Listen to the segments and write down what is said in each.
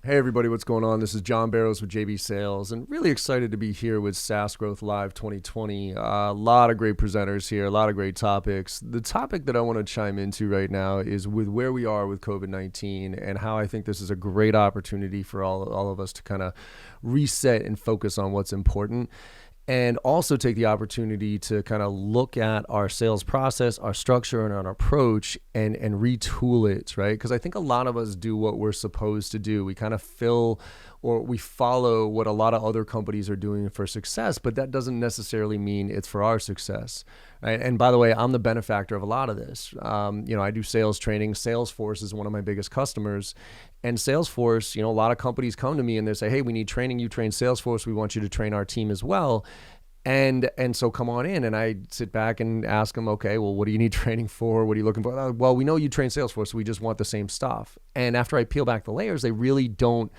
Hey everybody, what's going on? This is John Barrows with JB Sales, and really excited to be here with SaaSGrowthLive 2020. A lot of great presenters here, a lot of great topics. The topic that I want to chime into right now is with where we are with COVID-19 and how I think this is a great opportunity for all of us to kind of reset and focus on what's important. And also take the opportunity to kind of look at our sales process, our structure, and our approach and retool it, right? Because I think a lot of us do what we're supposed to do. We kind of fill or we follow what a lot of other companies are doing for success, but that doesn't necessarily mean it's for our success, right? And by the way, I'm the benefactor of a lot of this. I do sales training. Salesforce is one of my biggest customers. And Salesforce, a lot of companies come to me and they say, hey, we need training. You train Salesforce. We want you to train our team as well. And so come on in. And I sit back and ask them, okay, well, what do you need training for? What are you looking for? Well, we know you train Salesforce. So we just want the same stuff. And after I peel back the layers, they really don't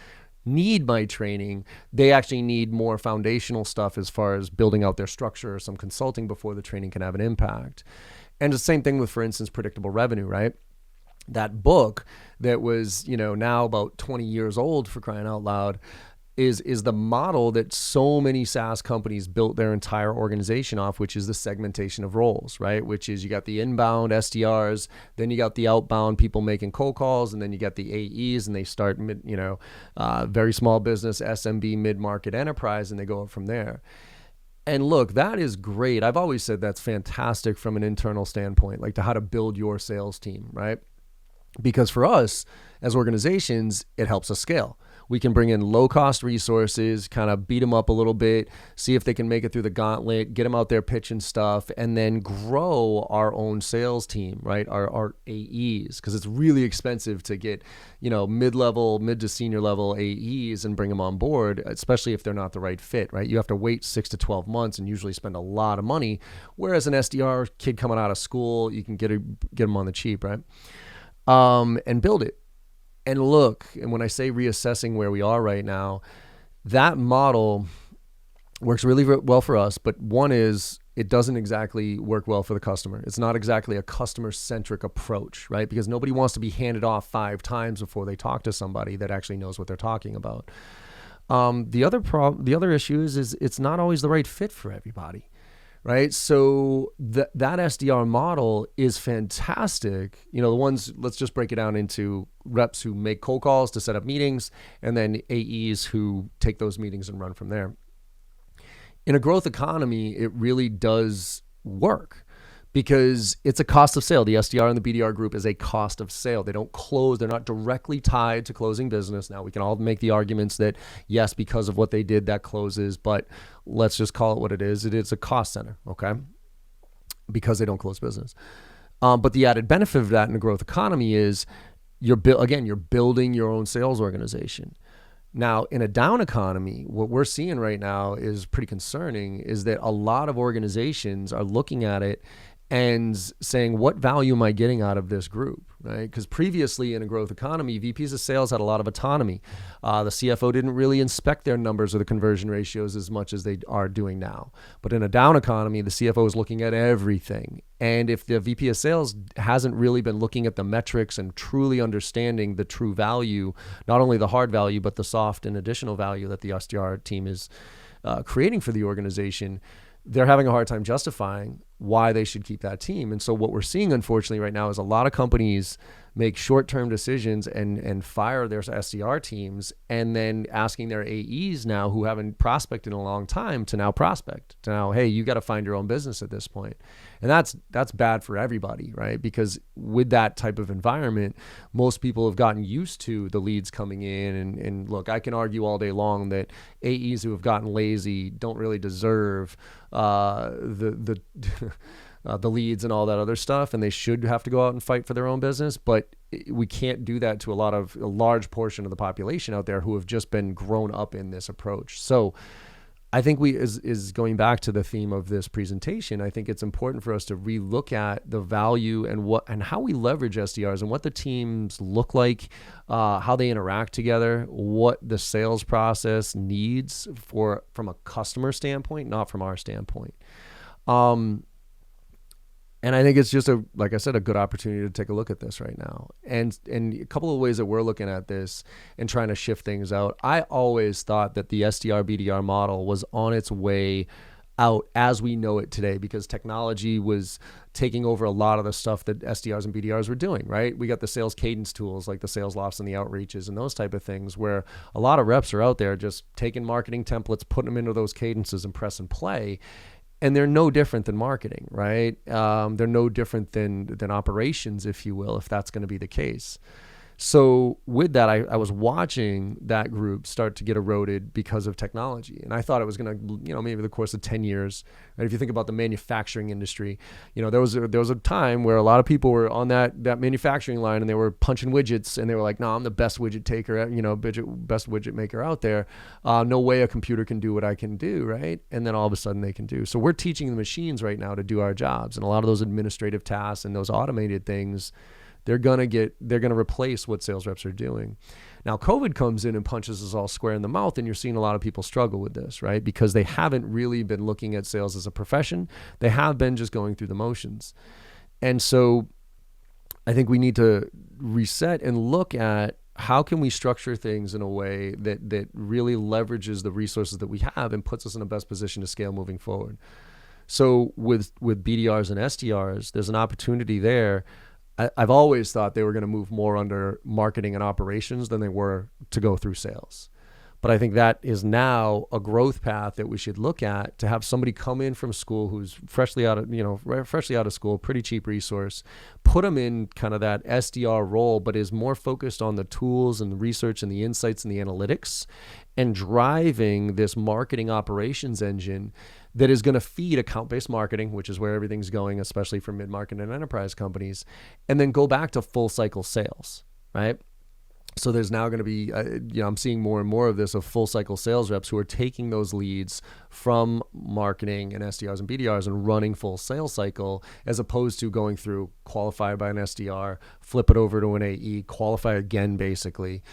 need my training. They actually need more foundational stuff as far as building out their structure or some consulting before the training can have an impact. And the same thing with, for instance, predictable revenue, right? That book that was, now about 20 years old, for crying out loud, is the model that so many SaaS companies built their entire organization off, which is the segmentation of roles, right? Which is you got the inbound SDRs, then you got the outbound people making cold calls, and then you got the AEs, and they start very small business, SMB, mid-market enterprise, and they go up from there. And look, that is great. I've always said that's fantastic from an internal standpoint, like to how to build your sales team, right? Because for us as organizations, it helps us scale. We can bring in low-cost resources, kind of beat them up a little bit, see if they can make it through the gauntlet, get them out there pitching stuff, and then grow our own sales team, right? Our AEs, because it's really expensive to get, mid-level, mid to senior level AEs and bring them on board, especially if they're not the right fit, right? You have to wait 6 to 12 months and usually spend a lot of money. Whereas an SDR kid coming out of school, you can get them on the cheap, right? And build it. And look, and when I say reassessing where we are right now, that model works really well for us. But one is it doesn't exactly work well for the customer. It's not exactly a customer-centric approach, right? Because nobody wants to be handed off 5 times before they talk to somebody that actually knows what they're talking about. The other issue is it's not always the right fit for everybody. Right. So that SDR model is fantastic. The ones, let's just break it down into reps who make cold calls to set up meetings, and then AEs who take those meetings and run from there. In a growth economy, it really does work because it's a cost of sale. The SDR and the BDR group is a cost of sale. They don't close. They're not directly tied to closing business. Now, we can all make the arguments that, yes, because of what they did, that closes, but let's just call it what it is. It is a cost center, okay? Because they don't close business. But the added benefit of that in a growth economy is you're building your own sales organization. Now, in a down economy, what we're seeing right now is pretty concerning, is that a lot of organizations are looking at it and saying, what value am I getting out of this group, right? Because previously in a growth economy, VPs of sales had a lot of autonomy. The CFO didn't really inspect their numbers or the conversion ratios as much as they are doing now. But in a down economy, the CFO is looking at everything. And if the VP of sales hasn't really been looking at the metrics and truly understanding the true value, not only the hard value, but the soft and additional value that the SDR team is creating for the organization, they're having a hard time justifying why they should keep that team. And so what we're seeing, unfortunately, right now is a lot of companies make short-term decisions and fire their SDR teams, and then asking their AEs now, who haven't prospected in a long time, to now prospect, to now, hey, you got to find your own business at this point. And that's bad for everybody, right? Because with that type of environment, most people have gotten used to the leads coming in. And look, I can argue all day long that AEs who have gotten lazy don't really deserve the leads and all that other stuff, and they should have to go out and fight for their own business. But we can't do that to a large portion of the population out there who have just been grown up in this approach. So I think is going back to the theme of this presentation. I think it's important for us to relook at the value and how we leverage SDRs and what the teams look like, how they interact together, what the sales process needs from a customer standpoint, not from our standpoint. And I think it's just like I said, a good opportunity to take a look at this right now. And a couple of ways that we're looking at this and trying to shift things out. I always thought that the SDR BDR model was on its way out as we know it today, because technology was taking over a lot of the stuff that SDRs and BDRs were doing, right? We got the sales cadence tools like the sales lofts and the outreaches and those type of things, where a lot of reps are out there just taking marketing templates, putting them into those cadences and press and play. And they're no different than marketing, right? They're no different than operations, if you will, if that's going to be the case. So with that, I was watching that group start to get eroded because of technology. And I thought it was going to, maybe the course of 10 years. Right? If you think about the manufacturing industry, there was a time where a lot of people were on that manufacturing line and they were punching widgets and they were like, no, I'm the best widget taker, best widget maker out there. No way a computer can do what I can do, right? And then all of a sudden they can do. So we're teaching the machines right now to do our jobs. And a lot of those administrative tasks and those automated things, they're going to replace what sales reps are doing. Now, COVID comes in and punches us all square in the mouth, and you're seeing a lot of people struggle with this, right? Because they haven't really been looking at sales as a profession. They have been just going through the motions. And so I think we need to reset and look at how can we structure things in a way that really leverages the resources that we have and puts us in the best position to scale moving forward. So with BDRs and SDRs, there's an opportunity there. I've always thought they were going to move more under marketing and operations than they were to go through sales. But I think that is now a growth path that we should look at, to have somebody come in from school who's freshly out of school, pretty cheap resource, put them in kind of that SDR role, but is more focused on the tools and the research and the insights and the analytics, and driving this marketing operations engine that is going to feed account-based marketing, which is where everything's going, especially for mid-market and enterprise companies, and then go back to full cycle sales, right? So there's now going to be, I'm seeing more and more of this, of full cycle sales reps who are taking those leads from marketing and SDRs and BDRs and running full sales cycle, as opposed to going through qualify by an SDR, flip it over to an AE, qualify again, basically,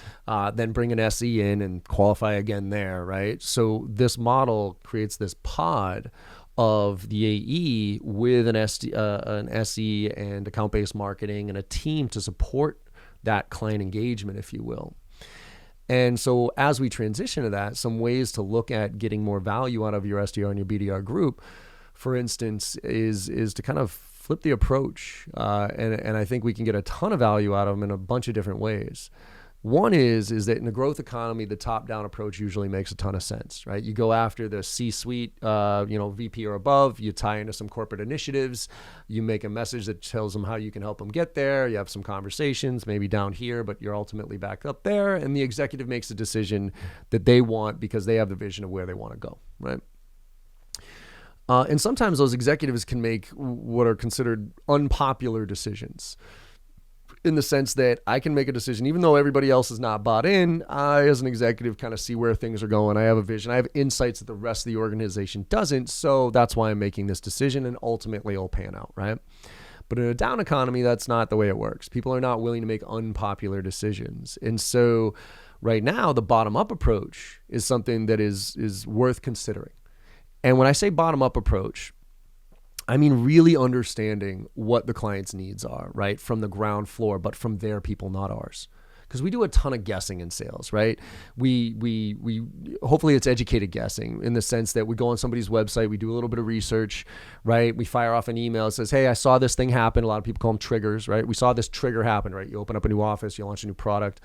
then bring an SE in and qualify again there, right? So this model creates this pod of the AE with an SE and account-based marketing and a team to support that client engagement, if you will. And so as we transition to that, some ways to look at getting more value out of your SDR and your BDR group, for instance, is to kind of flip the approach. And I think we can get a ton of value out of them in a bunch of different ways. One is that in a growth economy, the top-down approach usually makes a ton of sense, right? You go after the C-suite, VP or above. You tie into some corporate initiatives. You make a message that tells them how you can help them get there. You have some conversations, maybe down here, but you're ultimately back up there. And the executive makes a decision that they want because they have the vision of where they want to go, right? And sometimes those executives can make what are considered unpopular decisions, in the sense that I can make a decision, even though everybody else is not bought in. I, as an executive, kind of see where things are going. I have a vision. I have insights that the rest of the organization doesn't. So that's why I'm making this decision, and ultimately it'll pan out, right? But in a down economy, that's not the way it works. People are not willing to make unpopular decisions. And so right now, the bottom-up approach is something that is worth considering. And when I say bottom-up approach, I mean really understanding what the client's needs are, right? From the ground floor, but from their people, not ours. Because we do a ton of guessing in sales, right? We hopefully it's educated guessing, in the sense that we go on somebody's website, we do a little bit of research, right? We fire off an email that says, hey, I saw this thing happen. A lot of people call them triggers, right? We saw this trigger happen, right? You open up a new office, you launch a new product.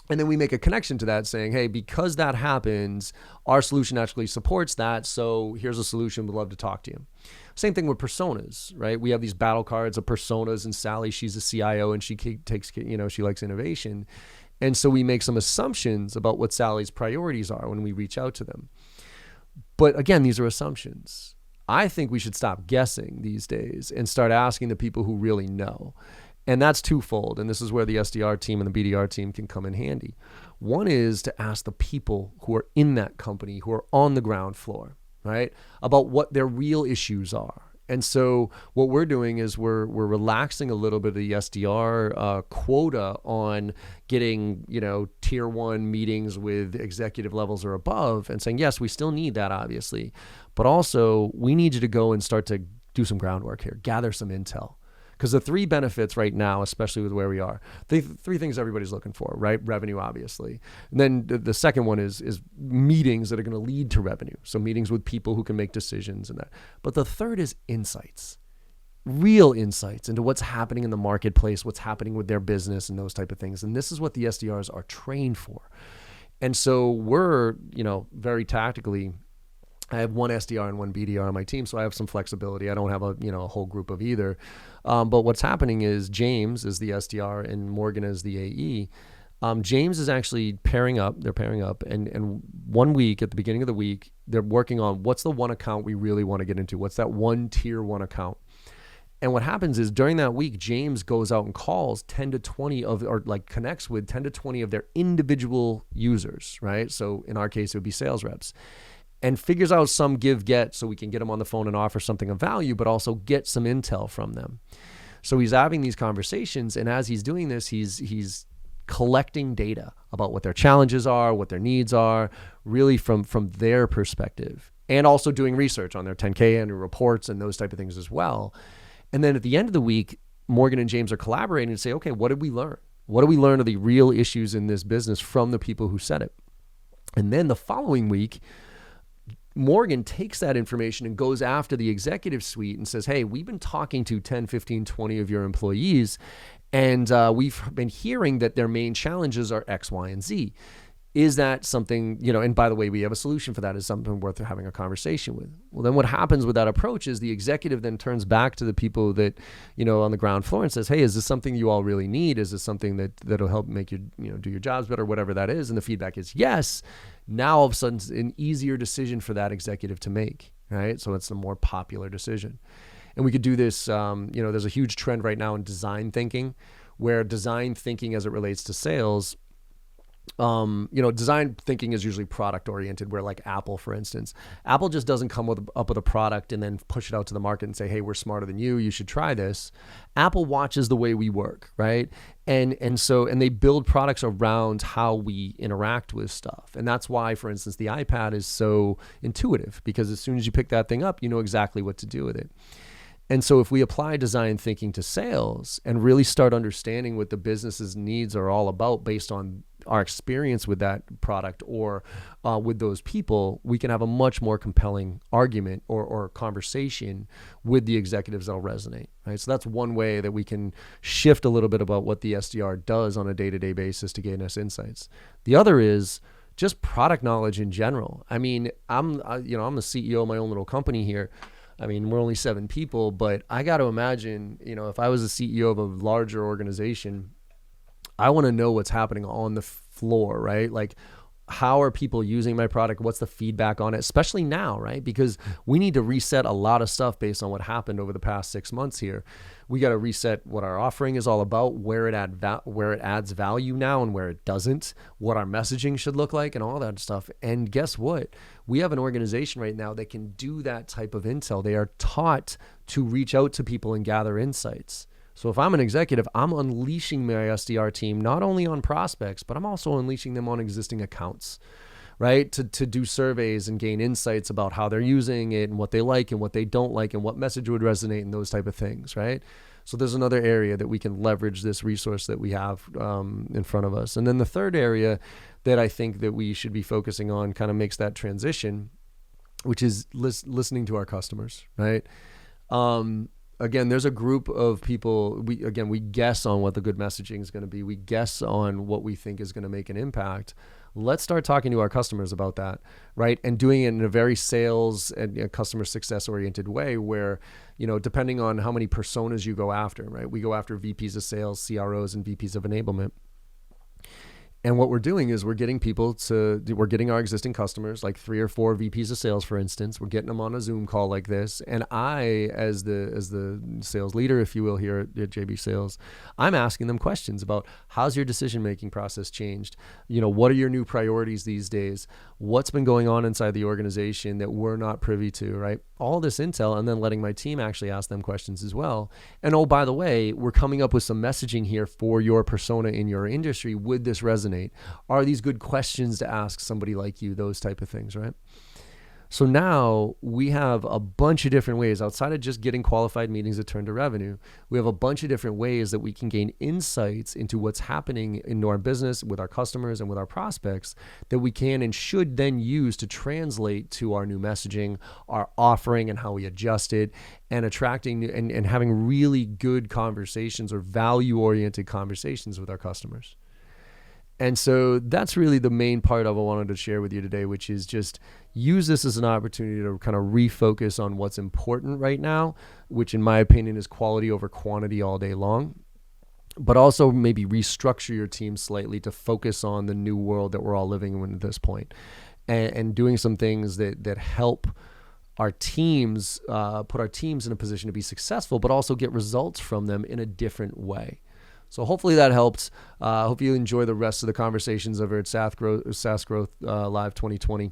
And then we make a connection to that, saying, hey, because that happens, our solution actually supports that. So here's a solution. We'd love to talk to you. Same thing with personas, right? We have these battle cards of personas, and Sally, she's a CIO, and she takes, she likes innovation. And so we make some assumptions about what Sally's priorities are when we reach out to them. But again, these are assumptions. I think we should stop guessing these days and start asking the people who really know. And that's twofold. And this is where the SDR team and the BDR team can come in handy. One is to ask the people who are in that company, who are on the ground floor, right, about what their real issues are. And so what we're doing is we're relaxing a little bit of the SDR quota on getting, tier 1 meetings with executive levels or above, and saying, yes, we still need that, obviously. But also, we need you to go and start to do some groundwork here, gather some intel. Because the three benefits right now, especially with where we are, the three things everybody's looking for, right? Revenue, obviously. And then the second one is meetings that are going to lead to revenue. So meetings with people who can make decisions and that. But the third is insights, real insights into what's happening in the marketplace, what's happening with their business and those type of things. And this is what the SDRs are trained for. And so we're, very tactically, I have one SDR and one BDR on my team, so I have some flexibility. I don't have a whole group of either. But what's happening is James is the SDR and Morgan is the AE. James is actually pairing up. They're pairing up, and 1 week at the beginning of the week, they're working on what's the one account we really want to get into. What's that one tier one account? And what happens is during that week, James goes out and calls 10 to 20 connects with 10 to 20 of their individual users, right? So in our case, it would be sales reps. And figures out some give-get so we can get them on the phone and offer something of value, but also get some intel from them. So he's having these conversations, and as he's doing this, he's collecting data about what their challenges are, what their needs are, really from their perspective, and also doing research on their 10K annual reports and those type of things as well. And then at the end of the week, Morgan and James are collaborating to say, okay, what did we learn? What did we learn of the real issues in this business from the people who said it? And then the following week, Morgan takes that information and goes after the executive suite and says, hey, we've been talking to 10, 15, 20 of your employees, and we've been hearing that their main challenges are X, Y, and Z. Is that something, and by the way, we have a solution for that, is something worth having a conversation with. Well, then what happens with that approach is the executive then turns back to the people that, on the ground floor and says, hey, is this something you all really need? Is this something that'll help make you, do your jobs better, whatever that is? And the feedback is yes. Now all of a sudden it's an easier decision for that executive to make, right? So it's a more popular decision. And we could do this, there's a huge trend right now in design thinking, where design thinking as it relates to sales, design thinking is usually product oriented, where like Apple, for instance, Apple just doesn't come up with a product and then push it out to the market and say, hey, we're smarter than you should try this. Apple watches the way we work, right? And they build products around how we interact with stuff. And that's why, for instance, the iPad is so intuitive, because as soon as you pick that thing up, you know exactly what to do with it. And so if we apply design thinking to sales and really start understanding what the business's needs are all about based on our experience with that product or with those people, we can have a much more compelling argument or conversation with the executives that'll resonate, right? So that's one way that we can shift a little bit about what the SDR does on a day-to-day basis to gain us insights. The other is just product knowledge in general. I mean, I'm the CEO of my own little company here. I mean, we're only 7 people, but I got to imagine, if I was a CEO of a larger organization, I want to know what's happening on the floor, right? Like, how are people using my product? What's the feedback on it? Especially now, right? Because we need to reset a lot of stuff based on what happened over the past 6 months here. We got to reset what our offering is all about, where it adds value now and where it doesn't, what our messaging should look like and all that stuff. And guess what? We have an organization right now that can do that type of intel. They are taught to reach out to people and gather insights. So if I'm an executive, I'm unleashing my SDR team not only on prospects, but I'm also unleashing them on existing accounts, right? To do surveys and gain insights about how they're using it and what they like and what they don't like and what message would resonate and those type of things, right? So there's another area that we can leverage this resource that we have in front of us. And then the third area that I think that we should be focusing on kind of makes that transition, which is listening to our customers, right? Again, there's a group of people, we guess on what the good messaging is going to be. We guess on what we think is going to make an impact. Let's start talking to our customers about that, right? And doing it in a very sales and customer success oriented way where, depending on how many personas you go after, right? We go after VPs of sales, CROs, and VPs of enablement. And what we're doing is we're getting our existing customers, like 3 or 4 VPs of sales, for instance, we're getting them on a Zoom call like this. And I, as the sales leader, if you will, here at JB Sales, I'm asking them questions about how's your decision-making process changed? What are your new priorities these days? What's been going on inside the organization that we're not privy to, right? All this intel, and then letting my team actually ask them questions as well. And oh, by the way, we're coming up with some messaging here for your persona in your industry. Would this resonate? Are these good questions to ask somebody like you? Those type of things, right? So now we have a bunch of different ways outside of just getting qualified meetings that turn to revenue. We have a bunch of different ways that we can gain insights into what's happening in our business with our customers and with our prospects that we can and should then use to translate to our new messaging, our offering, and how we adjust it, and attracting and having really good conversations or value-oriented conversations with our customers. And so that's really the main part of what I wanted to share with you today, which is just use this as an opportunity to kind of refocus on what's important right now, which in my opinion is quality over quantity all day long, but also maybe restructure your team slightly to focus on the new world that we're all living in at this point, and doing some things that help our teams, put our teams in a position to be successful, but also get results from them in a different way. So hopefully that helped. I hope you enjoy the rest of the conversations over at SaaSGrowth Live 2020.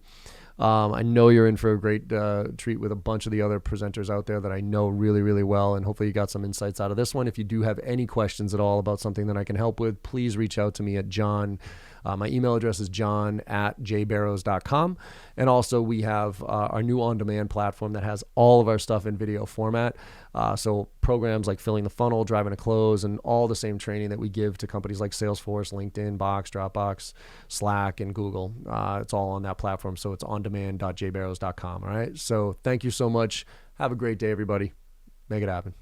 I know you're in for a great treat with a bunch of the other presenters out there that I know really, really well, and hopefully you got some insights out of this one. If you do have any questions at all about something that I can help with, please reach out to me at John. My email address is john@jbarrows.com. And also we have our new on-demand platform that has all of our stuff in video format. So programs like Filling the Funnel, Driving to Close, and all the same training that we give to companies like Salesforce, LinkedIn, Box, Dropbox, Slack, and Google. It's all on that platform. So it's ondemand.jbarrows.com. All right. So thank you so much. Have a great day, everybody. Make it happen.